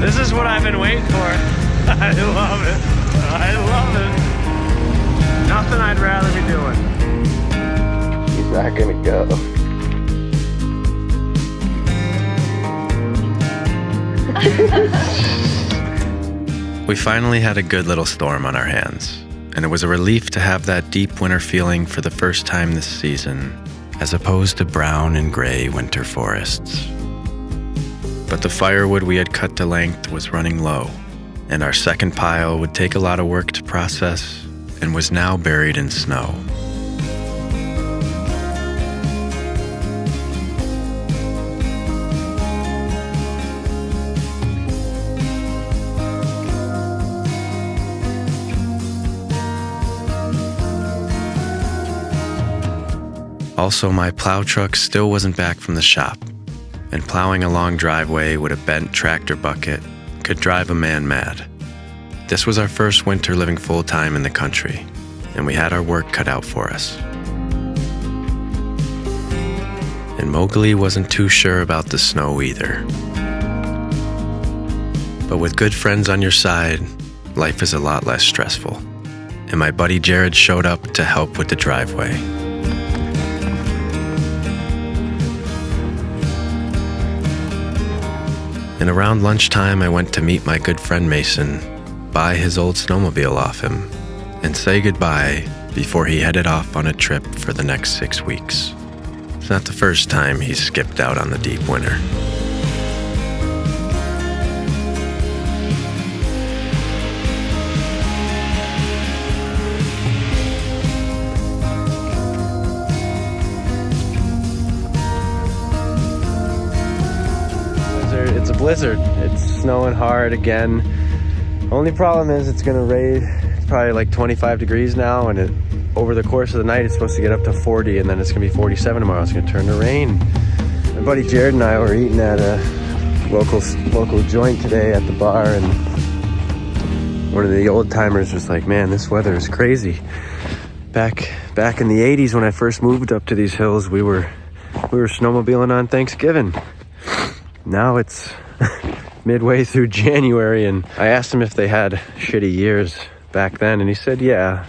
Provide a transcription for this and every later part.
This is what I've been waiting for. I love it. I love it. Nothing I'd rather be doing. He's not gonna go. We finally had a good little storm on our hands, and it was a relief to have that deep winter feeling for the first time this season, as opposed to brown and gray winter forests. But the firewood we had cut to length was running low, and our second pile would take a lot of work to process and was now buried in snow. Also, my plow truck still wasn't back from the shop, and plowing a long driveway with a bent tractor bucket could drive a man mad. This was our first winter living full-time in the country, and we had our work cut out for us. And Mowgli wasn't too sure about the snow either. But with good friends on your side, life is a lot less stressful, and my buddy Jared showed up to help with the driveway. And around lunchtime, I went to meet my good friend Mason, buy his old snowmobile off him, and say goodbye before he headed off on a trip for the next 6 weeks. It's not the first time he's skipped out on the deep winter. It's a blizzard. It's snowing hard again. Only problem is it's gonna rain. It's probably like 25 degrees now, and over the course of the night it's supposed to get up to 40, and then it's gonna be 47 tomorrow. It's gonna turn to rain. My buddy Jared and I were eating at a local joint today at the bar, and one of the old timers was like, "Man, this weather is crazy." Back in the 80s when I first moved up to these hills, we were snowmobiling on Thanksgiving. Now it's midway through January, and I asked him if they had shitty years back then, and he said yeah,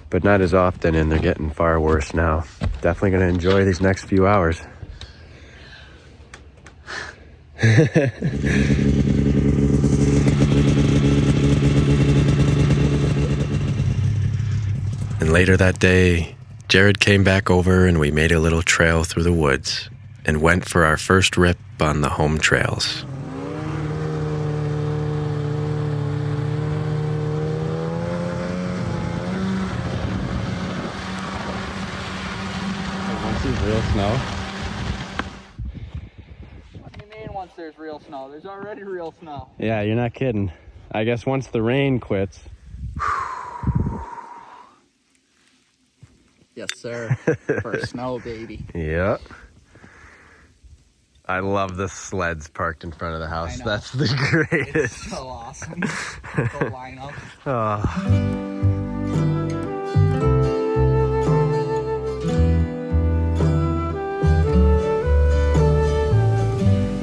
but not as often, and they're getting far worse now. Definitely gonna enjoy these next few hours. And later that day, Jared came back over and we made a little trail through the woods and went for our first rip on the home trails. Once there's real snow? What do you mean once there's real snow? There's already real snow. Yeah, you're not kidding. I guess once the rain quits. Yes, sir. For snow, baby. Yeah. I love the sleds parked in front of the house. I know. That's the greatest. It's so awesome. Go line up. Oh.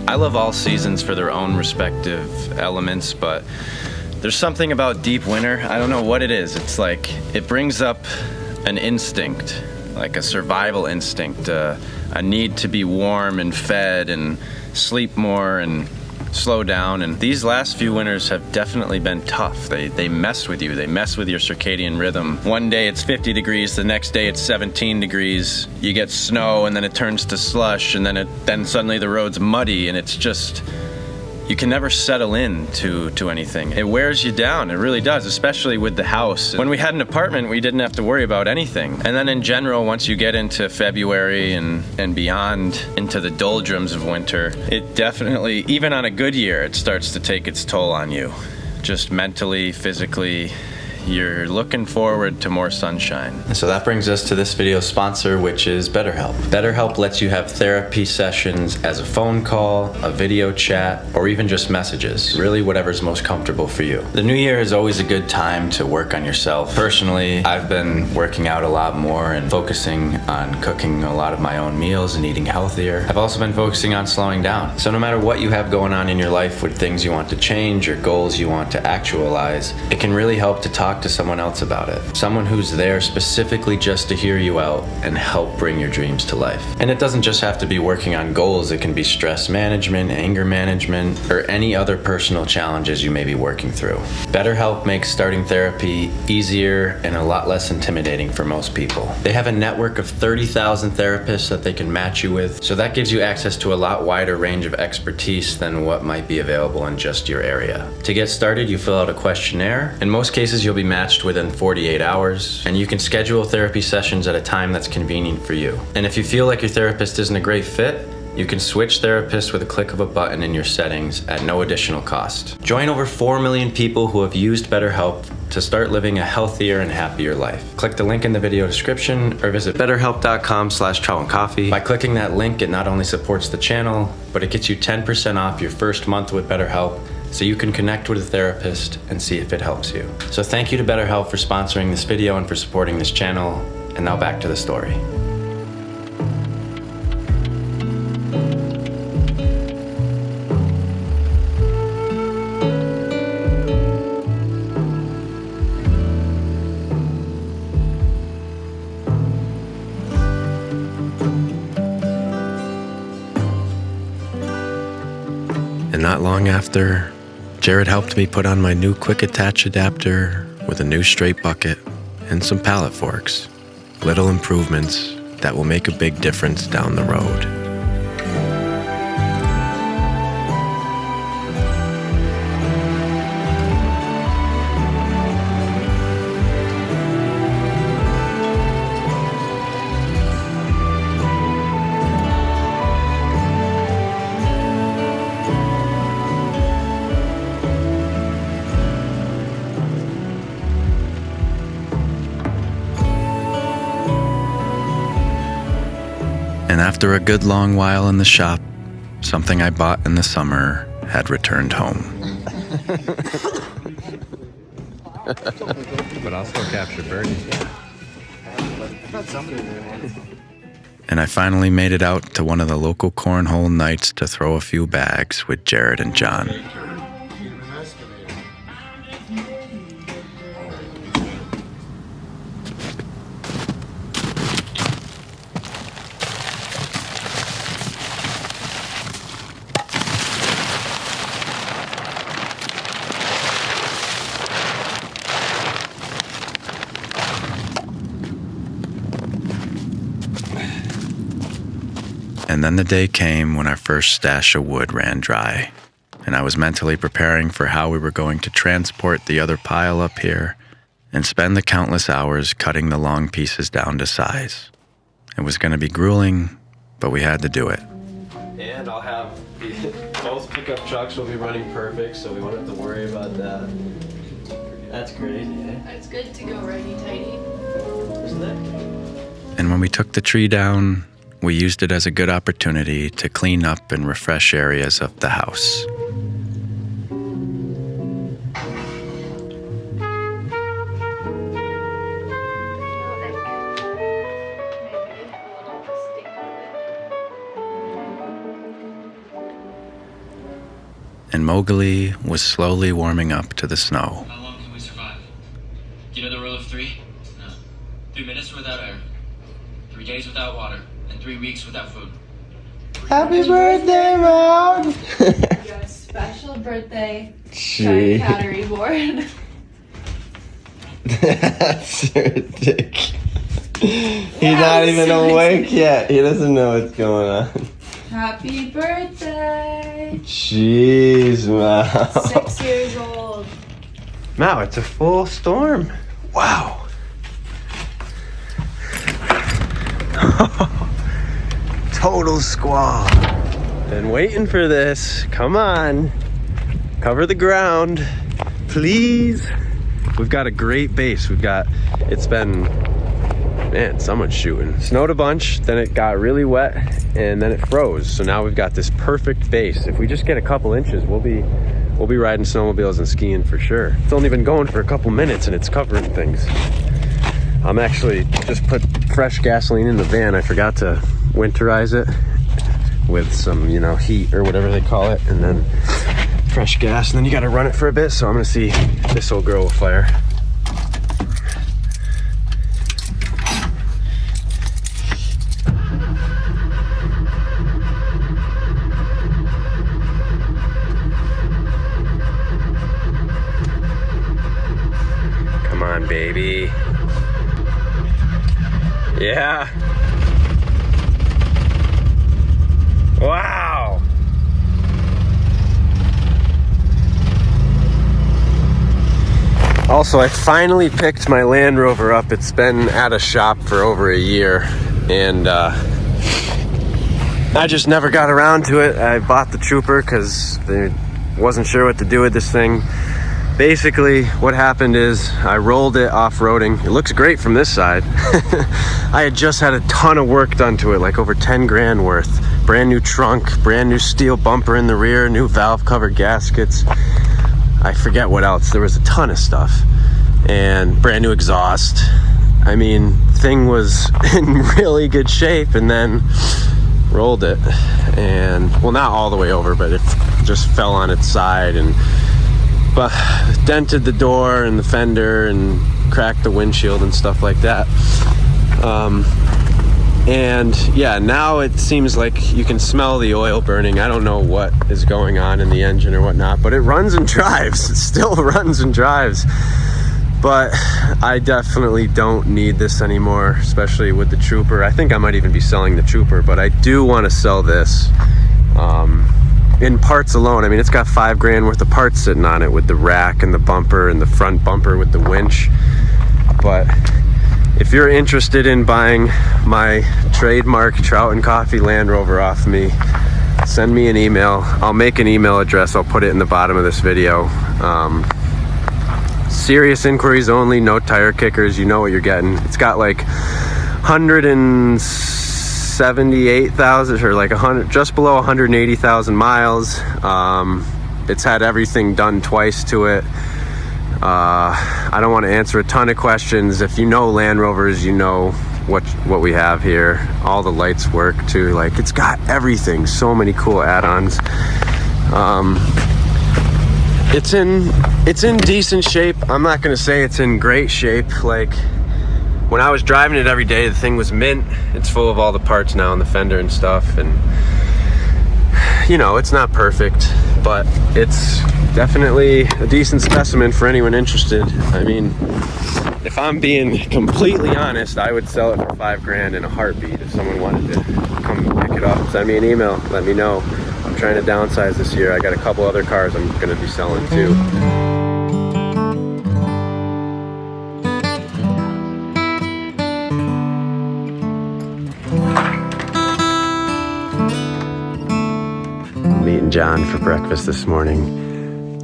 I love all seasons for their own respective elements, but there's something about deep winter. I don't know what it is. It's like it brings up an instinct, like a survival instinct, a need to be warm and fed and sleep more and slow down. And these last few winters have definitely been tough. They mess with you. They mess with your circadian rhythm. One day it's 50 degrees, the next day it's 17 degrees. You get snow and then it turns to slush, and then suddenly the road's muddy, and it's just, you can never settle in to anything. It wears you down, it really does, especially with the house. When we had an apartment, we didn't have to worry about anything. And then in general, once you get into February and beyond, into the doldrums of winter, it definitely, even on a good year, it starts to take its toll on you. Just mentally, physically, you're looking forward to more sunshine. So that brings us to this video's sponsor, which is BetterHelp. BetterHelp lets you have therapy sessions as a phone call, a video chat, or even just messages. Really whatever's most comfortable for you. The new year is always a good time to work on yourself. Personally, I've been working out a lot more and focusing on cooking a lot of my own meals and eating healthier. I've also been focusing on slowing down. So no matter what you have going on in your life with things you want to change or goals you want to actualize, it can really help to talk to someone else about it. Someone who's there specifically just to hear you out and help bring your dreams to life. And it doesn't just have to be working on goals, it can be stress management, anger management, or any other personal challenges you may be working through. BetterHelp makes starting therapy easier and a lot less intimidating for most people. They have a network of 30,000 therapists that they can match you with, so that gives you access to a lot wider range of expertise than what might be available in just your area. To get started, you fill out a questionnaire. In most cases, you'll be matched within 48 hours, and you can schedule therapy sessions at a time that's convenient for you. And if you feel like your therapist isn't a great fit, you can switch therapists with a click of a button in your settings at no additional cost. Join over 4 million people who have used BetterHelp to start living a healthier and happier life. Click the link in the video description or visit betterhelp.com/troutandcoffee. By clicking that link, it not only supports the channel, but it gets you 10% off your first month with BetterHelp, so you can connect with a therapist and see if it helps you. So thank you to BetterHelp for sponsoring this video and for supporting this channel. And now back to the story. And not long after, Jared helped me put on my new quick attach adapter with a new straight bucket and some pallet forks. Little improvements that will make a big difference down the road. And after a good long while in the shop, something I bought in the summer had returned home. But I'll still capture birdies. And I finally made it out to one of the local cornhole nights to throw a few bags with Jared and John. And then the day came when our first stash of wood ran dry, and I was mentally preparing for how we were going to transport the other pile up here and spend the countless hours cutting the long pieces down to size. It was going to be grueling, but we had to do it. And I'll have both pickup trucks will be running perfect, so we won't have to worry about that. That's crazy, eh? It's good to go righty-tighty. Isn't it? And when we took the tree down, we used it as a good opportunity to clean up and refresh areas of the house. And Mowgli was slowly warming up to the snow. How long can we survive? Do you know the rule of 3? No. 3 minutes without air, 3 days without water, and 3 weeks without food. Happy birthday, Mom! You got a special birthday charcuterie board. That's ridiculous. He's not even awake yet. He doesn't know what's going on. Happy birthday! Jeez, wow. 6 years old. Wow, it's a full storm. Wow. Total squall. Been waiting for this. Come on. Cover the ground. Please. we've got a great base. It's been, man, someone's shooting. Snowed a bunch, then it got really wet, and then it froze. So now we've got this perfect base. If we just get a couple inches, we'll be riding snowmobiles and skiing for sure. It's only been going for a couple minutes and it's covering things. I'm actually just put fresh gasoline in the van. I forgot to winterize it with some, heat or whatever they call it, and then fresh gas, and then you got to run it for a bit. So I'm gonna see if this will grow a fire. Come on, baby. Yeah. Wow. Also, I finally picked my Land Rover up. It's been at a shop for over a year, and I just never got around to it. I bought the Trooper because I wasn't sure what to do with this thing. Basically, what happened is I rolled it off-roading. It looks great from this side. I had just had a ton of work done to it, like over 10 grand worth. Brand new trunk, brand new steel bumper in the rear, new valve cover gaskets. I forget what else. There was a ton of stuff. And brand new exhaust. I mean, thing was in really good shape, and then rolled it. And, well, not all the way over, but it just fell on its side and but dented the door and the fender and cracked the windshield and stuff like that. And yeah, now it seems like you can smell the oil burning. I don't know what is going on in the engine or whatnot, but it runs and drives. It still runs and drives. But I definitely don't need this anymore, especially with the Trooper. I think I might even be selling the Trooper, but I do want to sell this. In parts alone, I mean, it's got 5 grand worth of parts sitting on it with the rack and the bumper and the front bumper with the winch. But if you're interested in buying my trademark Trout and Coffee Land Rover off me, send me an email. I'll make an email address. I'll put it in the bottom of this video. Serious inquiries only, no tire kickers. You know what you're getting. It's got like 178,000 or like 100, just below 180,000 miles. It's had everything done twice to it. I don't want to answer a ton of questions. If you know Land Rovers, you know what we have here. All the lights work too. Like, it's got everything. So many cool add-ons. It's in decent shape. I'm not gonna say it's in great shape. Like, when I was driving it every day, the thing was mint. It's full of all the parts now in the fender and stuff, and it's not perfect, but it's definitely a decent specimen for anyone interested. I mean, if I'm being completely honest, I would sell it for 5 grand in a heartbeat. If someone wanted to come pick it up, send me an email, let me know. I'm trying to downsize this year. I got a couple other cars I'm gonna be selling too. Meeting John for breakfast this morning.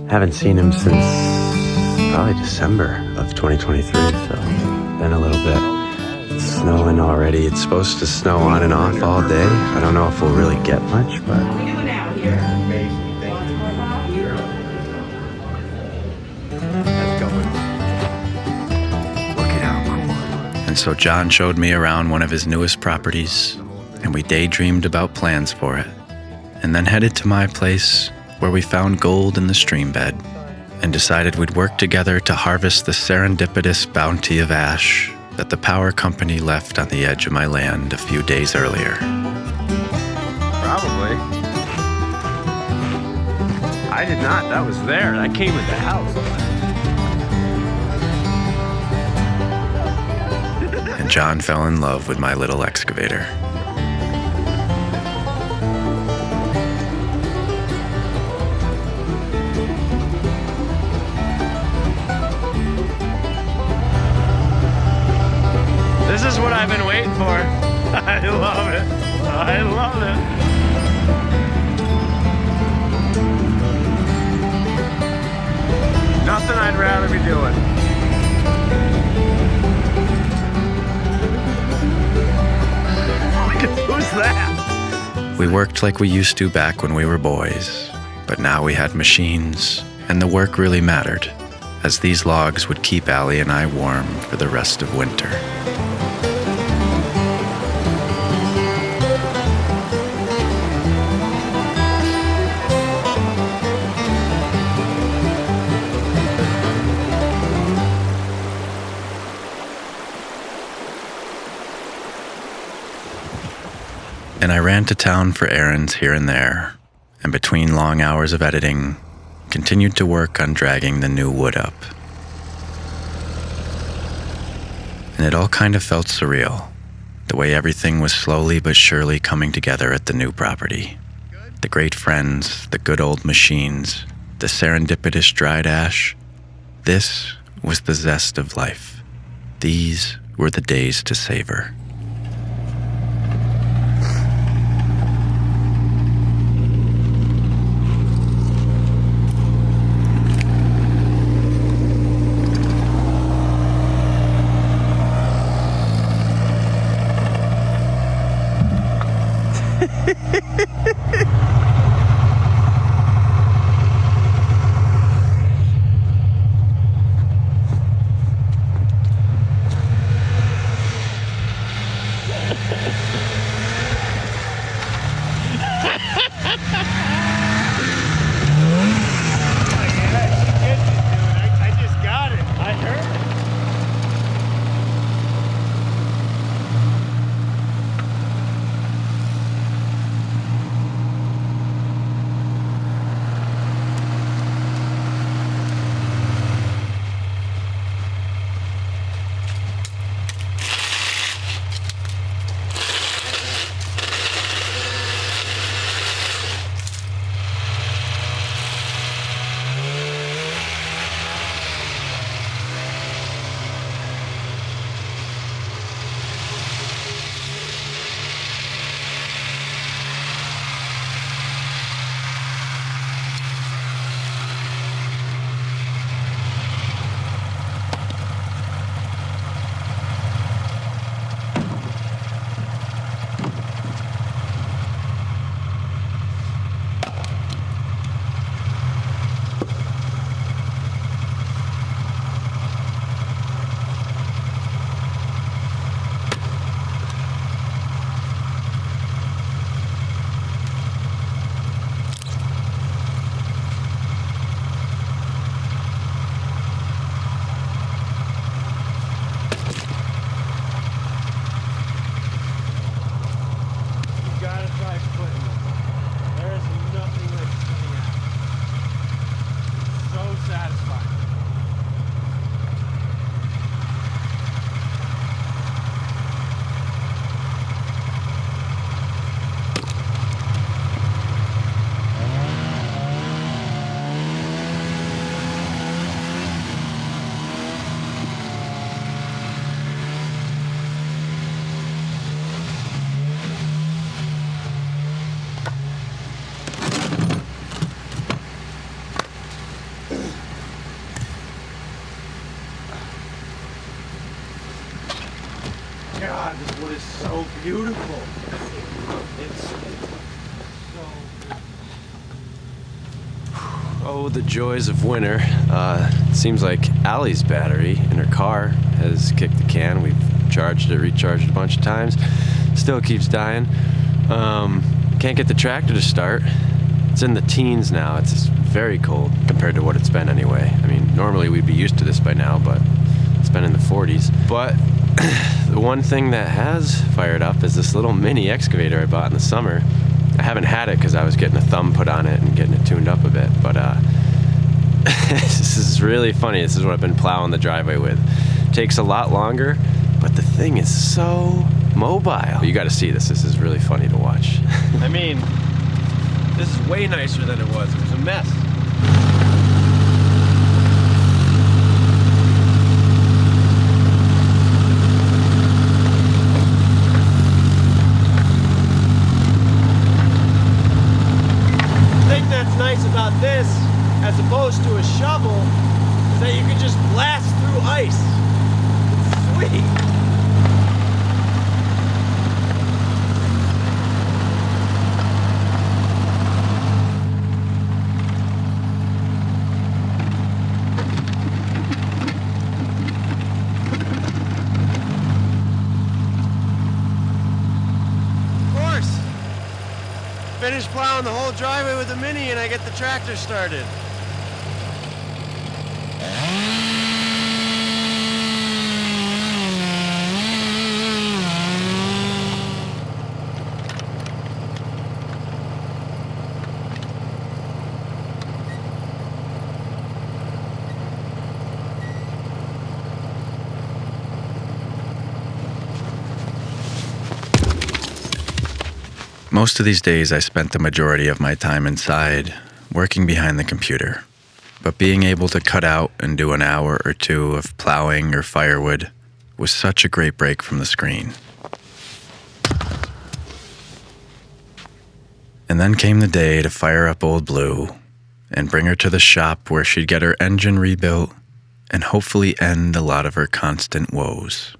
Haven't seen him since probably December of 2023, so been a little bit. It's snowing already. It's supposed to snow on and off all day. I don't know if we'll really get much, but look at how cool. And so John showed me around one of his newest properties, and we daydreamed about plans for it, and then headed to my place where we found gold in the stream bed and decided we'd work together to harvest the serendipitous bounty of ash that the power company left on the edge of my land a few days earlier. Probably. I did not. That was there. That came with the house. And John fell in love with my little excavator. This is what I've been waiting for. I love it. I love it. Nothing I'd rather be doing. worked like we used to back when we were boys, but now we had machines, and the work really mattered, as these logs would keep Allie and I warm for the rest of winter. And I ran to town for errands here and there, and between long hours of editing, continued to work on dragging the new wood up. And it all kind of felt surreal, the way everything was slowly but surely coming together at the new property. The great friends, the good old machines, the serendipitous dried ash. This was the zest of life. These were the days to savor. God, this wood is so beautiful. It's so... Oh, the joys of winter. It seems like Allie's battery in her car has kicked the can. We've charged it, recharged it a bunch of times. Still keeps dying. Can't get the tractor to start. It's in the teens now. It's very cold compared to what it's been anyway. I mean, normally we'd be used to this by now, but it's been in the 40s. But the one thing that has fired up is this little mini excavator I bought in the summer. I haven't had it because I was getting a thumb put on it and getting it tuned up a bit, but this is really funny. This is what I've been plowing the driveway with. Takes a lot longer, but the thing is so mobile. You gotta see this. This is really funny to watch. I mean, this is way nicer than it was. It was a mess. About this, as opposed to a shovel, is that you can just blast through ice. It's sweet. finish plowing the whole driveway with the Mini and I get the tractor started. Most of these days I spent the majority of my time inside, working behind the computer. But being able to cut out and do an hour or two of plowing or firewood was such a great break from the screen. And then came the day to fire up Old Blue and bring her to the shop where she'd get her engine rebuilt and hopefully end a lot of her constant woes.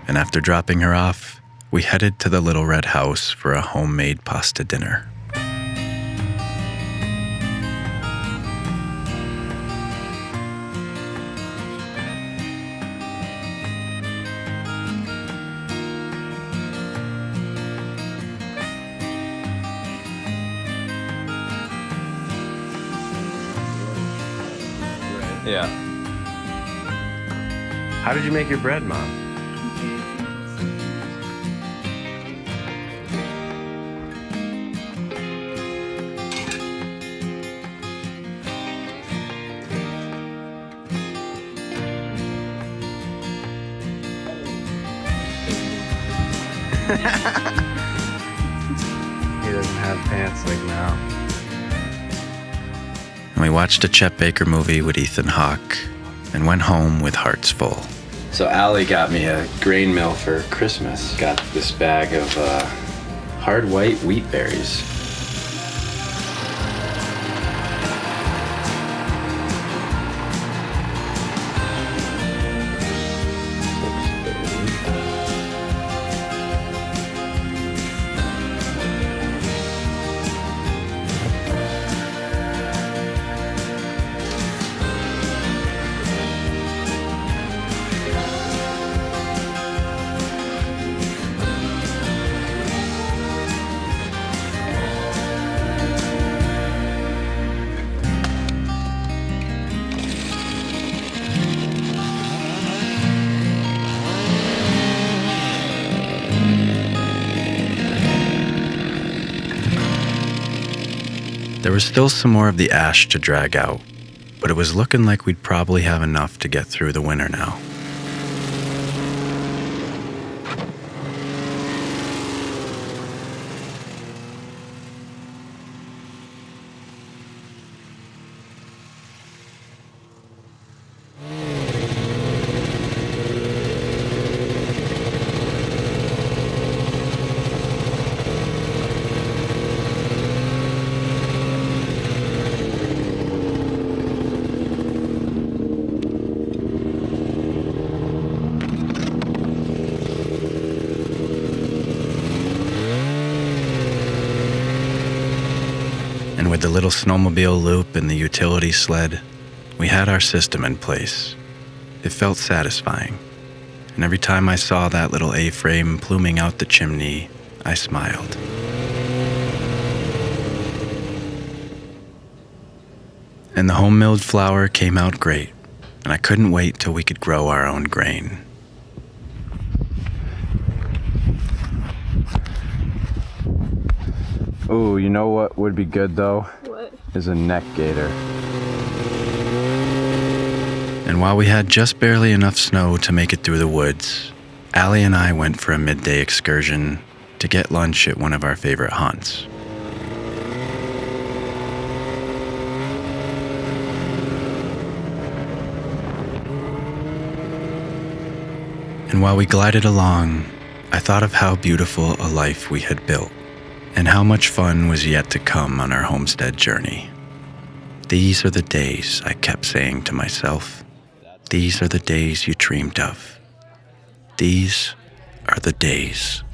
And after dropping her off, we headed to the little red house for a homemade pasta dinner. Yeah. How did you make your bread, Mom? He doesn't have pants like now. And we watched a Chet Baker movie with Ethan Hawke and went home with hearts full. So Allie got me a grain mill for Christmas. Got this bag of hard white wheat berries. There was still some more of the ash to drag out, but it was looking like we'd probably have enough to get through the winter now. And with the little snowmobile loop and the utility sled, we had our system in place. It felt satisfying. And every time I saw that little A-frame pluming out the chimney, I smiled. And the home-milled flour came out great, and I couldn't wait till we could grow our own grain. Ooh, you know what would be good though? What? Is a neck gaiter. And while we had just barely enough snow to make it through the woods, Allie and I went for a midday excursion to get lunch at one of our favorite haunts. And while we glided along, I thought of how beautiful a life we had built, and how much fun was yet to come on our homestead journey. These are the days, I kept saying to myself. These are the days you dreamed of. These are the days